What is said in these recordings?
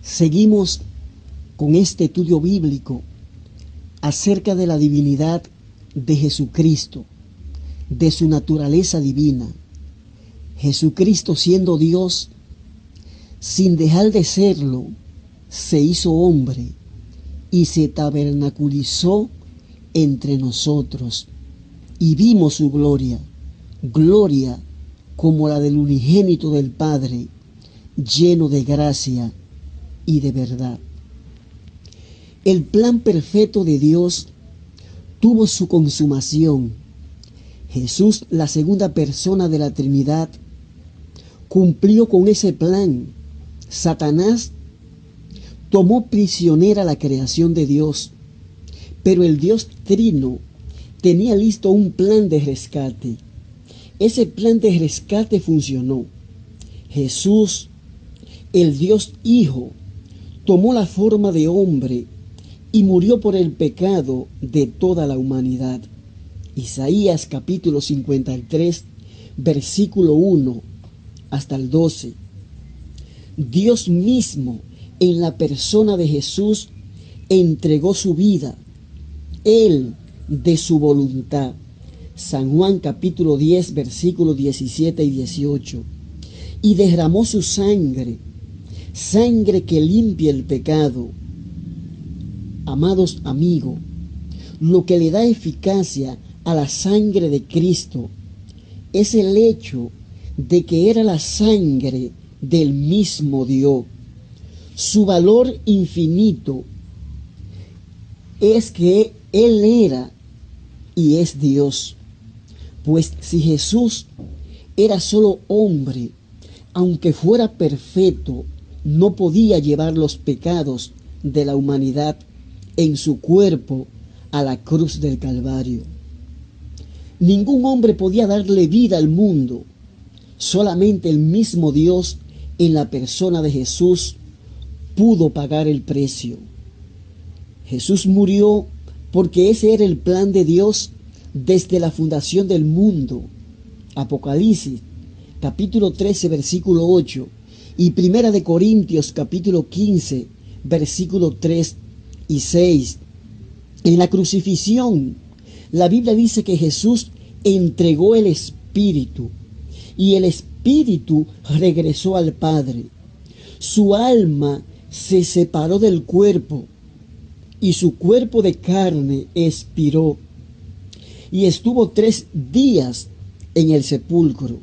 Seguimos con este estudio bíblico acerca de la divinidad de Jesucristo, de su naturaleza divina. Jesucristo, siendo Dios, sin dejar de serlo, se hizo hombre y se tabernaculizó entre nosotros. Y vimos su gloria, gloria como la del unigénito del Padre, lleno de gracia y de verdad. El plan perfecto de Dios tuvo su consumación. Jesús, la segunda persona de la Trinidad, cumplió con ese plan. Satanás tomó prisionera la creación de Dios, pero el Dios Trino tenía listo un plan de rescate. Ese plan de rescate funcionó. Jesús, el Dios Hijo, tomó la forma de hombre y murió por el pecado de toda la humanidad. Isaías capítulo 53, versículo 1 hasta el 12. Dios mismo, en la persona de Jesús, entregó su vida, Él de su voluntad. San Juan capítulo 10, versículos 17 y 18. Y derramó su sangre, sangre que limpia el pecado. Amados amigos, lo que le da eficacia a la sangre de Cristo es el hecho de que era la sangre del mismo Dios. Su valor infinito es que Él era y es Dios. Pues si Jesús era solo hombre, aunque fuera perfecto, no podía llevar los pecados de la humanidad en su cuerpo a la cruz del Calvario. Ningún hombre podía darle vida al mundo. Solamente el mismo Dios, en la persona de Jesús, pudo pagar el precio. Jesús murió porque ese era el plan de Dios desde la fundación del mundo. Apocalipsis capítulo 13 versículo 8 y Primera de Corintios capítulo 15 versículo 3 y 6. En la crucifixión, la Biblia dice que Jesús entregó el Espíritu y el Espíritu regresó al Padre. Su alma se separó del cuerpo y su cuerpo de carne expiró y estuvo 3 días en el sepulcro.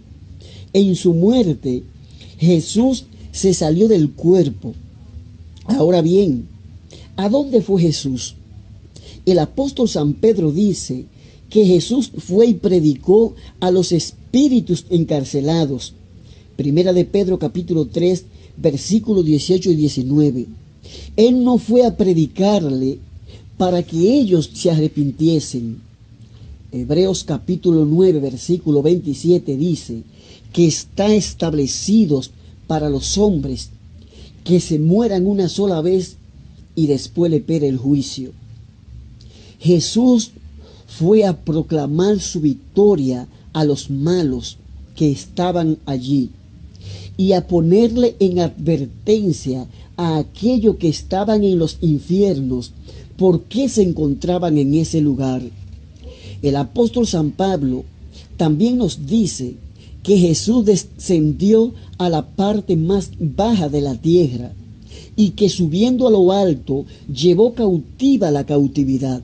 En su muerte, Jesús se salió del cuerpo. Ahora bien, ¿a dónde fue Jesús? El apóstol San Pedro dice que Jesús fue y predicó a los espíritus encarcelados. Primera de Pedro capítulo 3, versículos 18 y 19. Él no fue a predicarle para que ellos se arrepintiesen. Hebreos capítulo 9, versículo 27 dice que está establecidos para los hombres que se mueran una sola vez y después le espera el juicio. Jesús fue a proclamar su victoria a los malos que estaban allí y a ponerle en advertencia a aquellos que estaban en los infiernos por qué se encontraban en ese lugar. El apóstol San Pablo también nos dice que Jesús descendió a la parte más baja de la tierra y que subiendo a lo alto llevó cautiva la cautividad.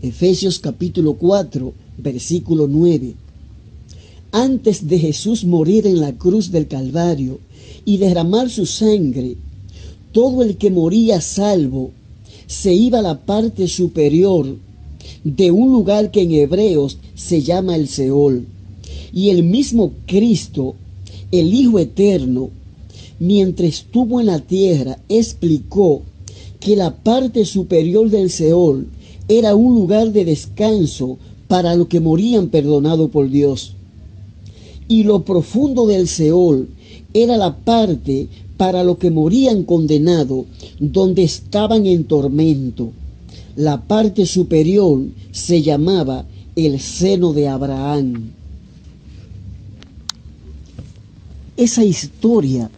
Efesios capítulo 4, versículo 9. Antes de Jesús morir en la cruz del Calvario y derramar su sangre, todo el que moría salvo se iba a la parte superior de un lugar que en Hebreos se llama el Seol. Y el mismo Cristo, el Hijo Eterno, mientras estuvo en la tierra, explicó que la parte superior del Seol era un lugar de descanso para los que morían perdonados por Dios. Y lo profundo del Seol era la parte para los que morían condenados, donde estaban en tormento. La parte superior se llamaba el seno de Abraham. Esa historia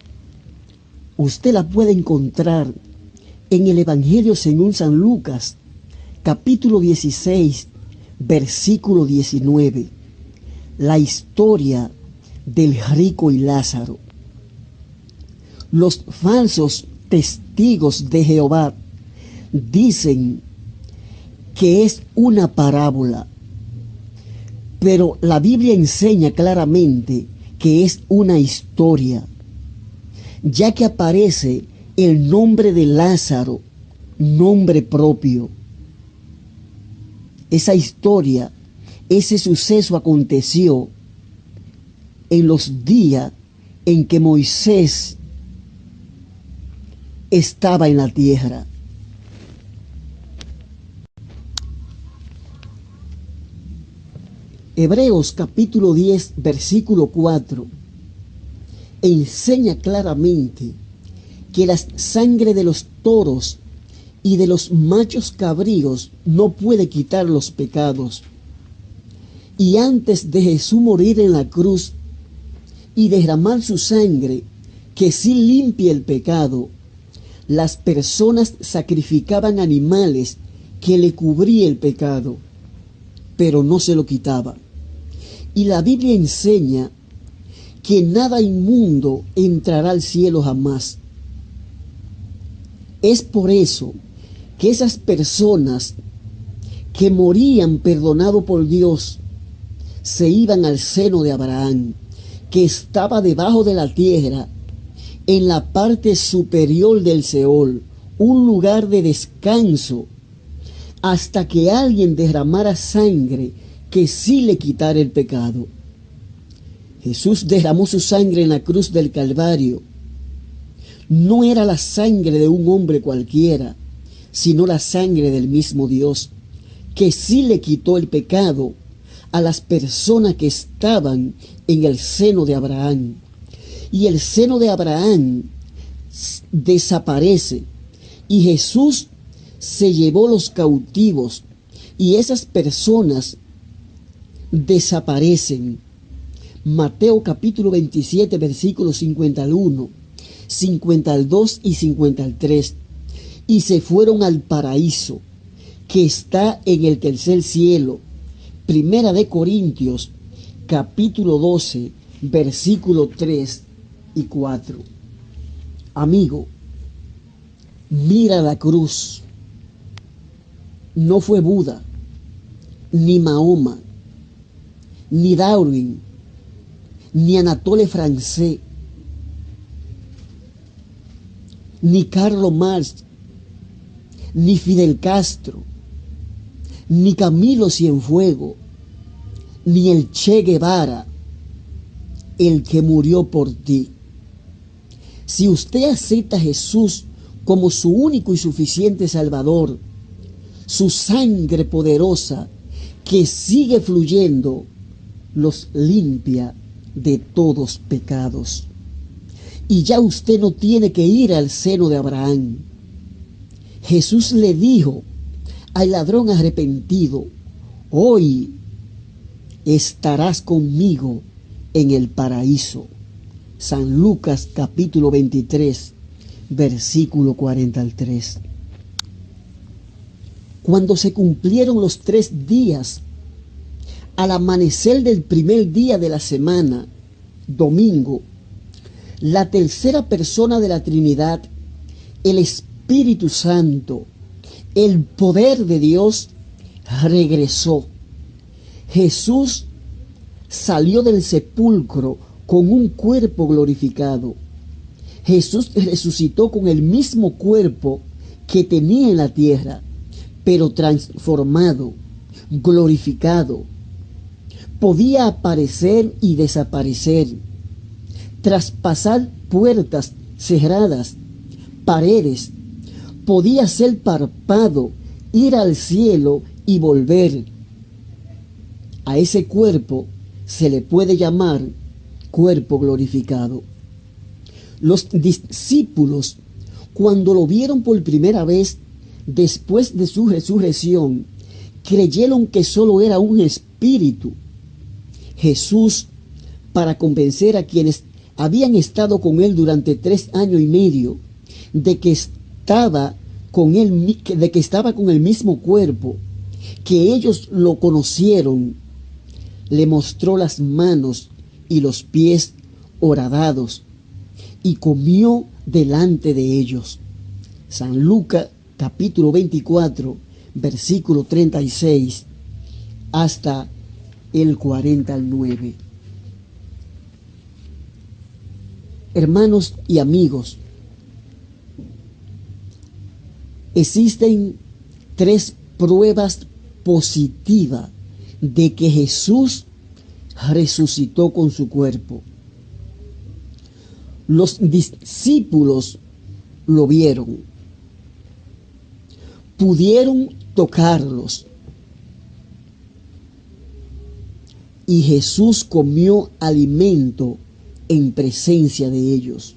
Usted la puede encontrar en el Evangelio según San Lucas, capítulo 16, versículo 19. La historia del rico y Lázaro. Los falsos testigos de Jehová dicen que es una parábola, pero la Biblia enseña claramente que es una historia, ya que aparece el nombre de Lázaro, nombre propio. Esa historia, ese suceso aconteció en los días en que Moisés estaba en la tierra. Hebreos capítulo 10, versículo 4, enseña claramente que la sangre de los toros y de los machos cabríos no puede quitar los pecados. Y antes de Jesús morir en la cruz y derramar su sangre, que sí limpia el pecado, las personas sacrificaban animales que le cubrían el pecado, pero no se lo quitaba. Y la Biblia enseña que nada inmundo entrará al cielo jamás. Es por eso que esas personas que morían perdonado por Dios se iban al seno de Abraham, que estaba debajo de la tierra, en la parte superior del Seol, un lugar de descanso, hasta que alguien derramara sangre que sí le quitara el pecado. Jesús derramó su sangre en la cruz del Calvario. No era la sangre de un hombre cualquiera, sino la sangre del mismo Dios, que sí le quitó el pecado a las personas que estaban en el seno de Abraham. Y el seno de Abraham desaparece, y Jesús se llevó los cautivos, y esas personas desaparecen. Mateo capítulo 27, versículos 51, 52 y 53. Y se fueron al paraíso, que está en el tercer cielo. Primera de Corintios capítulo 12, versículo 3 y 4. Amigo, mira la cruz. No fue Buda, ni Mahoma, ni Darwin, ni Anatole France, ni Karl Marx, ni Fidel Castro, ni Camilo Cienfuegos, ni el Che Guevara, el que murió por ti. Si usted acepta a Jesús como su único y suficiente Salvador, su sangre poderosa que sigue fluyendo los limpia de todos pecados. Y ya usted no tiene que ir al seno de Abraham. Jesús le dijo al ladrón arrepentido: hoy estarás conmigo en el paraíso. San Lucas capítulo 23, versículo 43. Cuando se cumplieron los 3 días, al amanecer del primer día de la semana, domingo, la tercera persona de la Trinidad, el Espíritu Santo, el poder de Dios, regresó. Jesús salió del sepulcro con un cuerpo glorificado. Jesús resucitó con el mismo cuerpo que tenía en la tierra, pero transformado, glorificado. Podía aparecer y desaparecer, traspasar puertas cerradas, paredes. Podía ser parpado, ir al cielo y volver. A ese cuerpo se le puede llamar cuerpo glorificado. Los discípulos, cuando lo vieron por primera vez después de su resurrección, creyeron que solo era un espíritu. Jesús, para convencer a quienes habían estado con él durante 3 años y medio, de que estaba con el mismo cuerpo, que ellos lo conocieron, le mostró las manos y los pies horadados y comió delante de ellos. San Lucas capítulo 24, versículo 36 hasta el 49. Hermanos y amigos, existen 3 pruebas positivas de que Jesús resucitó con su cuerpo. Los discípulos lo vieron, pudieron tocarlos, y Jesús comió alimento en presencia de ellos.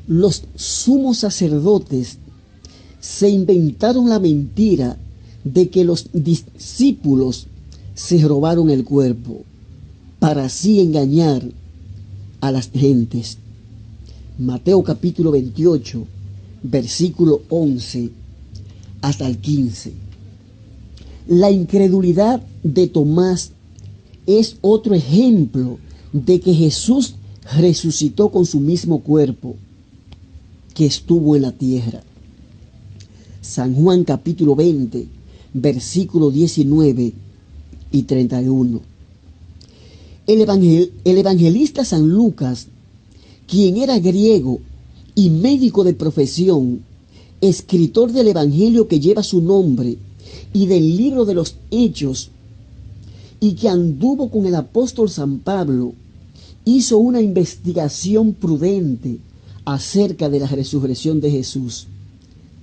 Los sumos sacerdotes se inventaron la mentira de que los discípulos se robaron el cuerpo para así engañar a las gentes. Mateo capítulo 28, versículo 11 hasta el 15. La incredulidad de Tomás es otro ejemplo de que Jesús resucitó con su mismo cuerpo que estuvo en la tierra. San Juan capítulo 20, versículo 19 y 31. El evangelista San Lucas, quien era griego y médico de profesión, escritor del evangelio que lleva su nombre y del libro de los Hechos, y que anduvo con el apóstol San Pablo, hizo una investigación prudente acerca de la resurrección de Jesús.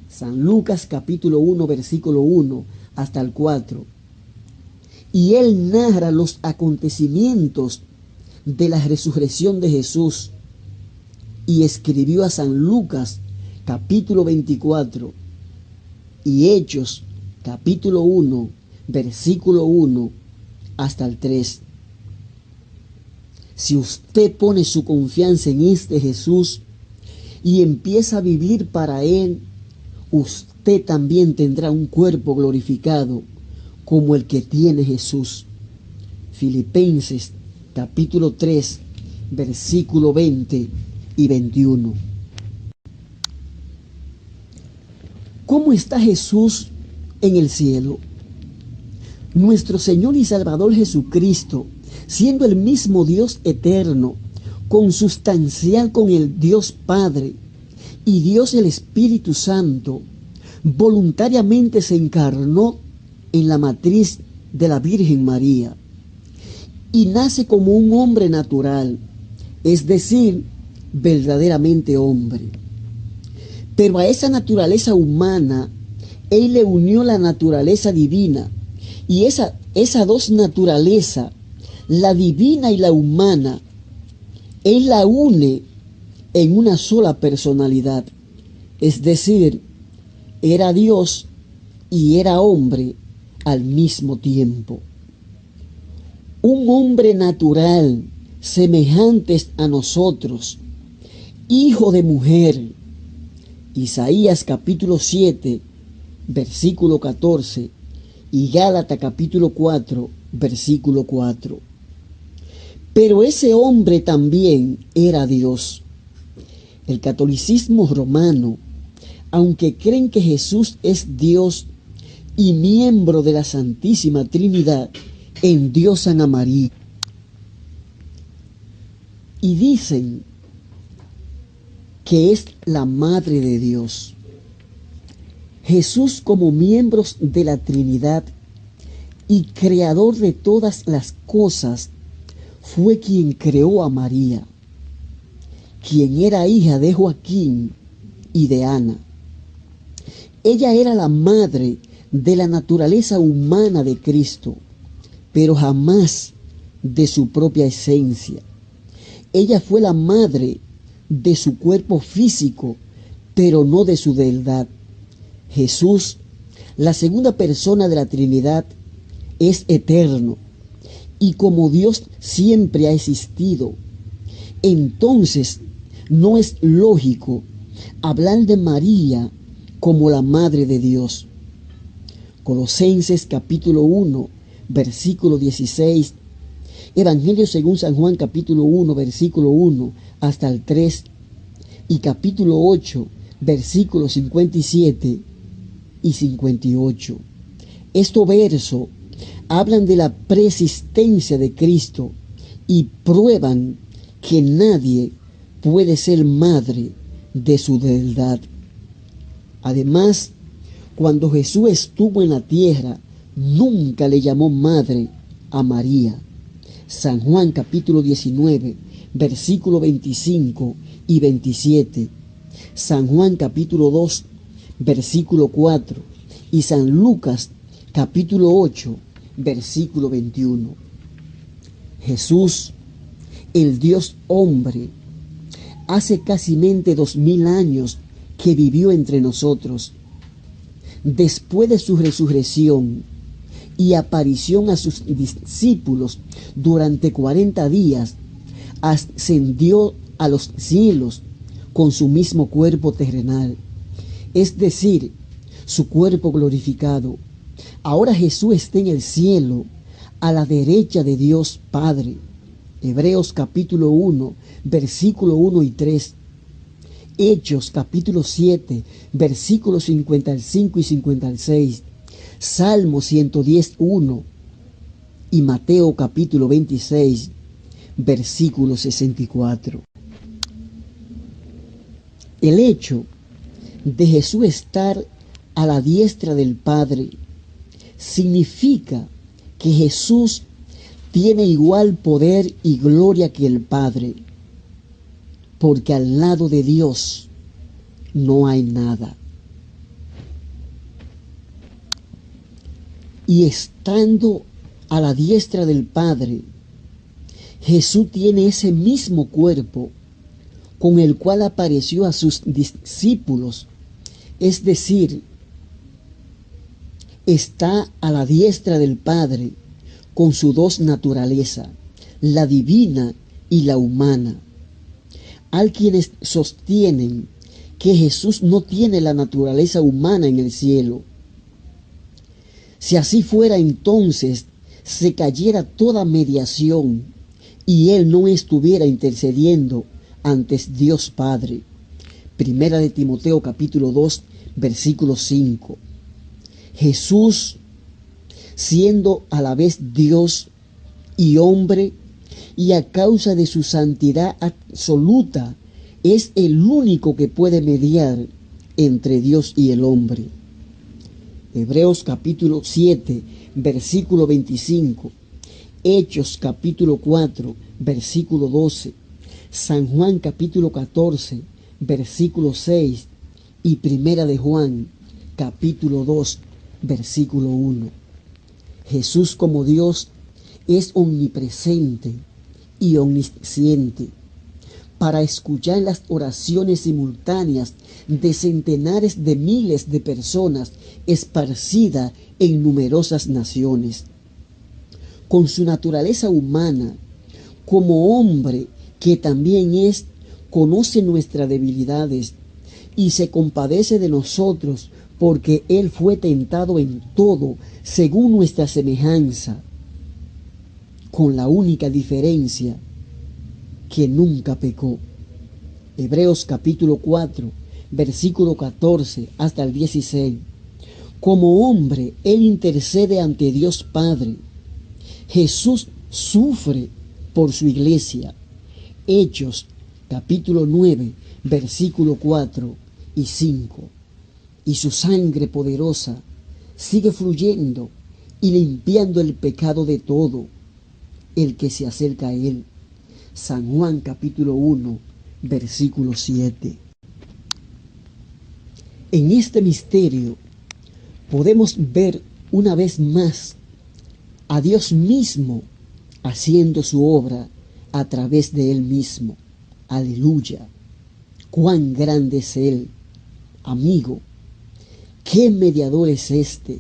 San Lucas capítulo 1, versículo 1 hasta el 4. Y él narra los acontecimientos de la resurrección de Jesús, y escribió a San Lucas capítulo 24 y Hechos capítulo 1, versículo 1 hasta el 3. Si usted pone su confianza en este Jesús y empieza a vivir para Él, usted también tendrá un cuerpo glorificado como el que tiene Jesús. Filipenses capítulo 3, versículo 20 y 21. ¿Cómo está Jesús en el cielo? Nuestro Señor y Salvador Jesucristo, siendo el mismo Dios eterno, consustancial con el Dios Padre y Dios el Espíritu Santo, voluntariamente se encarnó en la matriz de la Virgen María y nace como un hombre natural, es decir, verdaderamente hombre. Pero a esa naturaleza humana, Él le unió la naturaleza divina, y esa dos naturalezas, la divina y la humana, Él la une en una sola personalidad. Es decir, era Dios y era hombre al mismo tiempo. Un hombre natural, semejante a nosotros, hijo de mujer. Isaías capítulo 7, versículo 14, y Gálatas capítulo 4, versículo 4. Pero ese hombre también era Dios. El catolicismo romano, aunque creen que Jesús es Dios y miembro de la Santísima Trinidad, endiosan a María. Y dicen que es la Madre de Dios. Jesús, como miembros de la Trinidad y creador de todas las cosas, fue quien creó a María, quien era hija de Joaquín y de Ana. Ella era la madre de la naturaleza humana de Cristo, pero jamás de su propia esencia. Ella fue la madre de su cuerpo físico, pero no de su deidad. Jesús, la segunda persona de la Trinidad, es eterno y como Dios siempre ha existido, entonces no es lógico hablar de María como la Madre de Dios. Colosenses capítulo 1, versículo 16, Evangelio según San Juan capítulo 1, versículo 1 hasta el 3 y capítulo 8, versículos 57 y 58. Estos versos hablan de la preexistencia de Cristo y prueban que nadie puede ser madre de su deidad. Además, cuando Jesús estuvo en la tierra, nunca le llamó madre a María. San Juan capítulo 19, versículo 25 y 27. San Juan capítulo 2, versículo 4. Y San Lucas capítulo 8, versículo 21. Jesús, el Dios hombre, hace casi 2000 años que vivió entre nosotros. Después de su resurrección y aparición a sus discípulos durante 40 días, ascendió a los cielos con su mismo cuerpo terrenal, es decir, su cuerpo glorificado. Ahora Jesús está en el cielo, a la derecha de Dios Padre. Hebreos capítulo 1, versículo 1 y 3. Hechos capítulo 7, versículos 55 y 56. Salmo 110, 1. Y Mateo capítulo 26, versículo 64. El hecho de Jesús estar a la diestra del Padre significa que Jesús tiene igual poder y gloria que el Padre, porque al lado de Dios no hay nada. Y estando a la diestra del Padre, Jesús tiene ese mismo cuerpo con el cual apareció a sus discípulos, es decir, está a la diestra del Padre con sus dos naturalezas, la divina y la humana. Hay quienes sostienen que Jesús no tiene la naturaleza humana en el cielo. Si así fuera, entonces se cayera toda mediación y Él no estuviera intercediendo ante Dios Padre. Primera de Timoteo capítulo 2, versículo 5. Jesús, siendo a la vez Dios y hombre, y a causa de su santidad absoluta, es el único que puede mediar entre Dios y el hombre. Hebreos capítulo 7, versículo 25. Hechos capítulo 4, versículo 12. San Juan capítulo 14, versículo 6. Y Primera de Juan capítulo 2, versículo 1. Jesús como Dios es omnipresente y omnisciente para escuchar las oraciones simultáneas de centenares de miles de personas esparcidas en numerosas naciones. Con su naturaleza humana, como hombre que también es, conoce nuestras debilidades y se compadece de nosotros porque Él fue tentado en todo según nuestra semejanza, con la única diferencia que nunca pecó. Hebreos capítulo 4, versículo 14 hasta el 16. Como hombre, Él intercede ante Dios Padre. Jesús sufre por su iglesia. Hechos capítulo 9, versículo 4 y 5. Y su sangre poderosa sigue fluyendo y limpiando el pecado de todo el que se acerca a Él. San Juan capítulo 1, versículo 7. En este misterio podemos ver una vez más a Dios mismo haciendo su obra a través de Él mismo. Aleluya. Cuán grande es Él, amigo. ¿Qué mediador es este?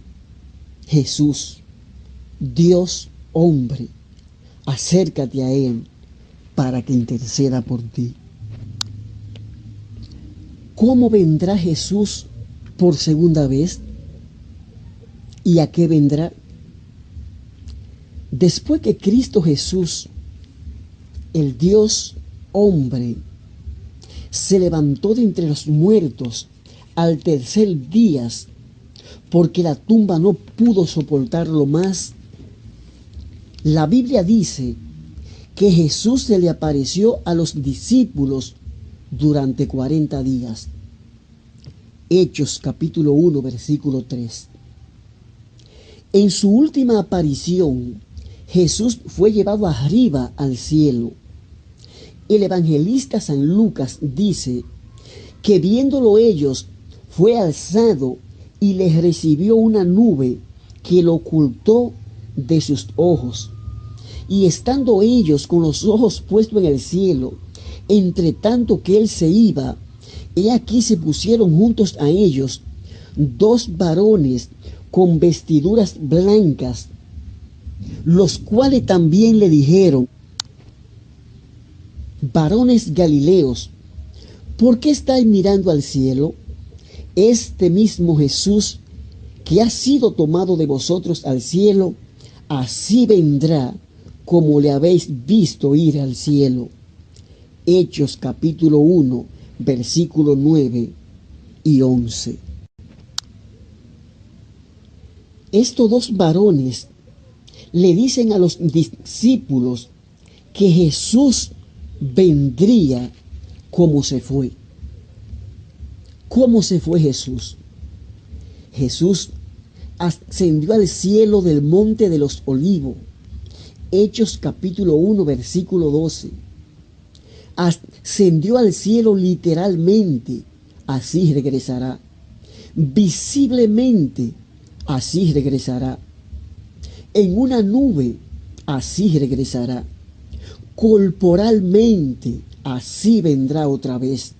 Jesús, Dios hombre, acércate a Él para que interceda por ti. ¿Cómo vendrá Jesús por segunda vez? ¿Y a qué vendrá? Después que Cristo Jesús, el Dios hombre, se levantó de entre los muertos al tercer día, porque la tumba no pudo soportarlo más, la Biblia dice que Jesús se le apareció a los discípulos durante 40 días. Hechos capítulo 1, versículo 3. En su última aparición, Jesús fue llevado arriba al cielo. El evangelista San Lucas dice que viéndolo ellos, fue alzado y les recibió una nube que lo ocultó de sus ojos. Y estando ellos con los ojos puestos en el cielo, entre tanto que él se iba, he aquí se pusieron juntos a ellos 2 varones con vestiduras blancas, los cuales también le dijeron: varones Galileos, ¿por qué estáis mirando al cielo? Este mismo Jesús que ha sido tomado de vosotros al cielo, así vendrá como le habéis visto ir al cielo. Hechos capítulo 1, versículo 9 y 11. Estos 2 varones le dicen a los discípulos que Jesús vendría como se fue. ¿Cómo se fue Jesús? Jesús ascendió al cielo del monte de los Olivos. Hechos capítulo 1, versículo 12. Ascendió al cielo literalmente, así regresará. Visiblemente, así regresará. En una nube, así regresará. Corporalmente, así vendrá otra vez.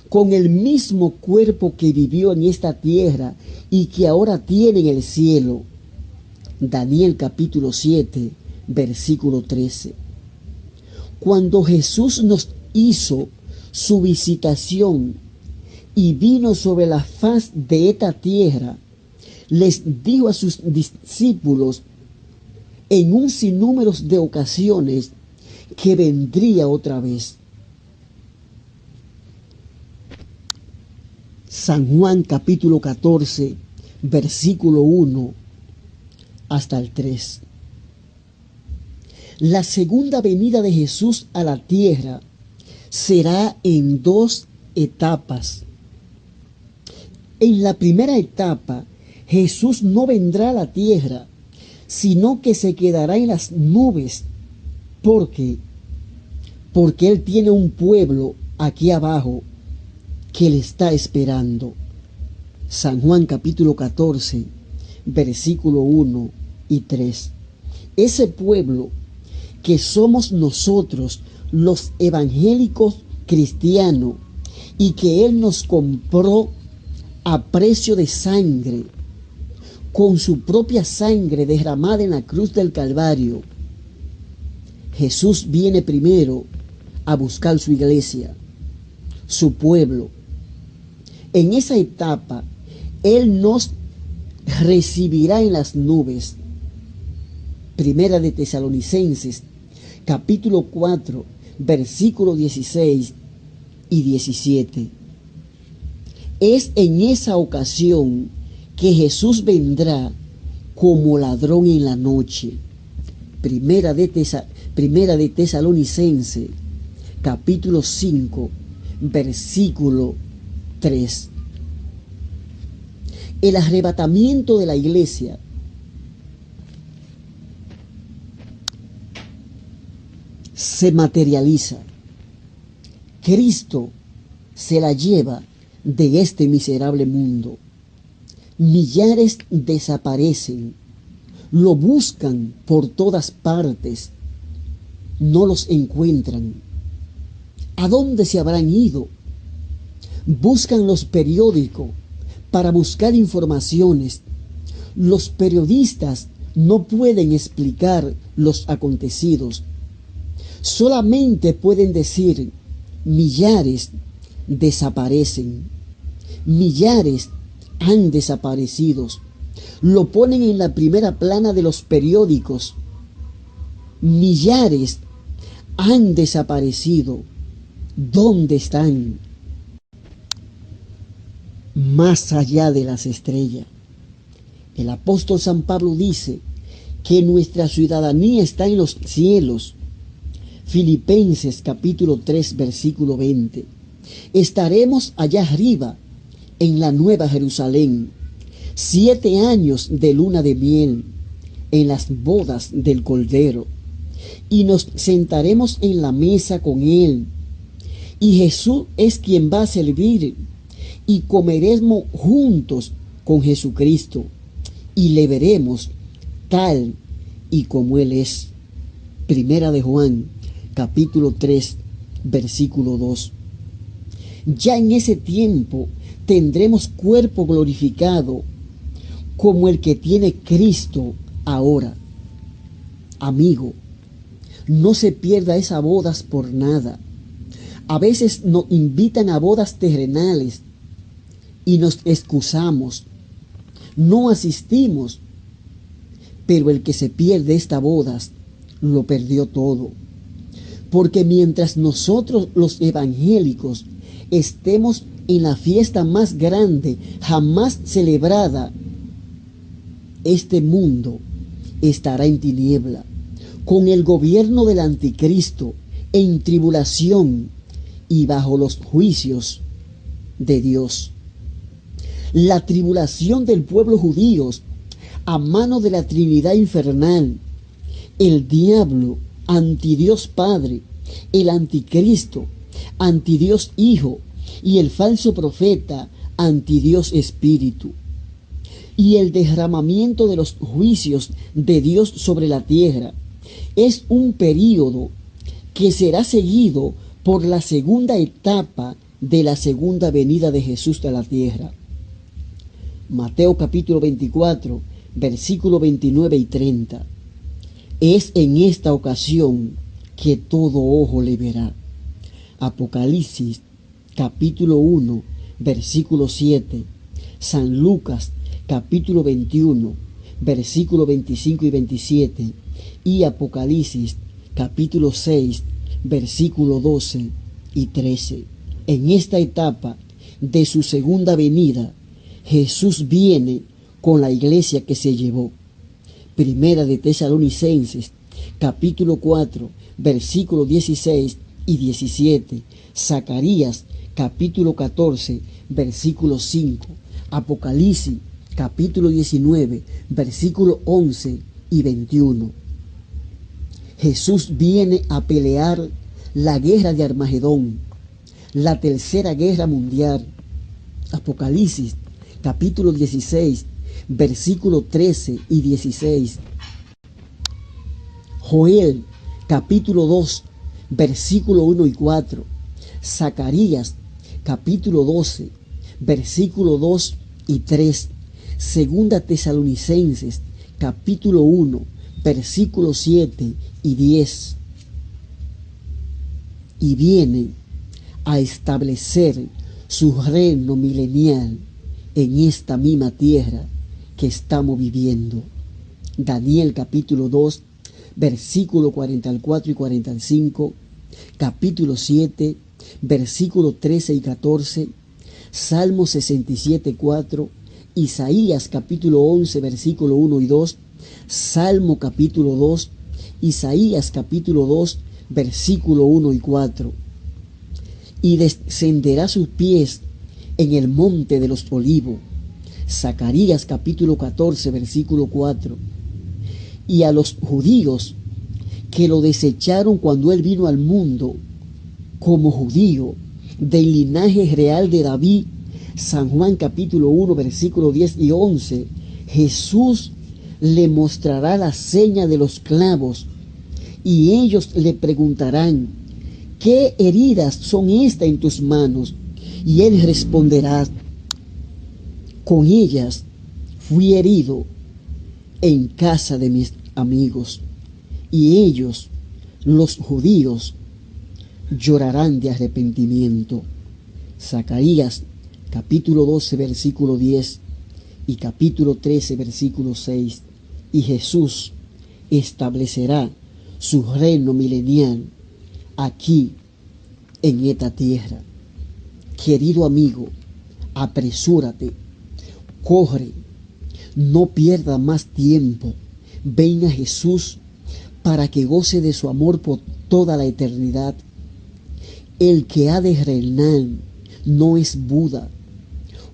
Con el mismo cuerpo que vivió en esta tierra y que ahora tiene en el cielo. Daniel capítulo 7, versículo 13. Cuando Jesús nos hizo su visitación y vino sobre la faz de esta tierra, les dijo a sus discípulos en un sinnúmero de ocasiones que vendría otra vez. San Juan capítulo 14, versículo 1 hasta el 3. La segunda venida de Jesús a la tierra será en 2 etapas. En la primera etapa, Jesús no vendrá a la tierra, sino que se quedará en las nubes. ¿Por qué? Porque Él tiene un pueblo aquí abajo que le está esperando. San Juan capítulo 14, versículo 1 y 3. Ese pueblo que somos nosotros, los evangélicos cristianos, y que Él nos compró a precio de sangre, con su propia sangre derramada en la cruz del Calvario. Jesús viene primero a buscar su iglesia, su pueblo. En esa etapa, Él nos recibirá en las nubes. Primera de Tesalonicenses, capítulo 4, versículo 16 y 17. Es en esa ocasión que Jesús vendrá como ladrón en la noche. Primera de Tesalonicenses, capítulo 5, versículo 3. El arrebatamiento de la iglesia se materializa. Cristo se la lleva de este miserable mundo. Millares desaparecen, lo buscan por todas partes, no los encuentran. ¿A dónde se habrán ido? Buscan los periódicos para buscar informaciones. Los periodistas no pueden explicar los acontecidos. Solamente pueden decir: millares desaparecen, millares han desaparecido. Lo ponen en la primera plana de los periódicos. Millares han desaparecido. ¿Dónde están? Más allá de las estrellas. El apóstol San Pablo dice que nuestra ciudadanía está en los cielos. Filipenses capítulo 3 versículo 20. Estaremos allá arriba en la Nueva Jerusalén. 7 años de luna de miel en las bodas del Cordero. Y nos sentaremos en la mesa con Él. Y Jesús es quien va a servir. Y comeremos juntos con Jesucristo. Y le veremos tal y como Él es. Primera de Juan, capítulo 3, versículo 2. Ya en ese tiempo tendremos cuerpo glorificado como el que tiene Cristo ahora. Amigo, no se pierda esas bodas por nada. A veces nos invitan a bodas terrenales y nos excusamos. No asistimos, pero el que se pierde estas bodas lo perdió todo. Porque mientras nosotros los evangélicos estemos en la fiesta más grande jamás celebrada, este mundo estará en tiniebla, con el gobierno del anticristo, en tribulación y bajo los juicios de Dios. La tribulación del pueblo judío a mano de la Trinidad infernal, el diablo, antidios Padre, el anticristo, antidios Hijo y el falso profeta, antidios Espíritu. Y el derramamiento de los juicios de Dios sobre la tierra es un período que será seguido por la segunda etapa de la segunda venida de Jesús a la tierra. Mateo capítulo 24, versículos 29 y 30. Es en esta ocasión que todo ojo le verá. Apocalipsis capítulo 1, versículo 7. San Lucas capítulo 21, versículo 25 y 27. Y Apocalipsis capítulo 6, versículo 12 y 13. En esta etapa de su segunda venida, Jesús viene con la iglesia que se llevó. Primera de Tesalonicenses, capítulo 4, versículos 16 y 17. Zacarías, capítulo 14, versículo 5. Apocalipsis, capítulo 19, versículo 11 y 21. Jesús viene a pelear la guerra de Armagedón, la tercera guerra mundial. Apocalipsis, capítulo 16, versículo 13 y 16. Joel, capítulo 2, versículo 1 y 4. Zacarías, capítulo 12, versículo 2 y 3. Segunda Tesalonicenses, capítulo 1, versículo 7 y 10. Y viene a establecer su reino milenial en esta misma tierra que estamos viviendo. Daniel capítulo 2, versículo 44 y 45, capítulo 7, versículo 13 y 14, Salmo 67, 4, Isaías capítulo 11, versículo 1 y 2, Salmo capítulo 2, Isaías capítulo 2, versículo 1 y 4. Y descenderá sus pies en el monte de los olivos. Zacarías capítulo 14, versículo 4. Y a los judíos que lo desecharon cuando él vino al mundo como judío del linaje real de David, San Juan capítulo 1, versículo 10 y 11, Jesús le mostrará la seña de los clavos y ellos le preguntarán: ¿qué heridas son estas en tus manos? Y él responderá: con ellas fui herido en casa de mis amigos, y ellos, los judíos, llorarán de arrepentimiento. Zacarías capítulo 12 versículo 10 y capítulo 13 versículo 6. Y Jesús establecerá su reino milenial aquí en esta tierra. Querido amigo, apresúrate, corre, no pierda más tiempo. Ven a Jesús para que goce de su amor por toda la eternidad. El que ha de reinar no es Buda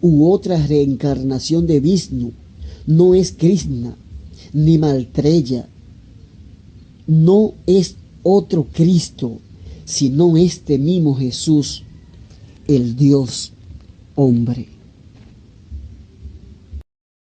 u otra reencarnación de Vishnu, no es Krishna ni Maitreya, no es otro Cristo, sino este mismo Jesús, el Dios hombre.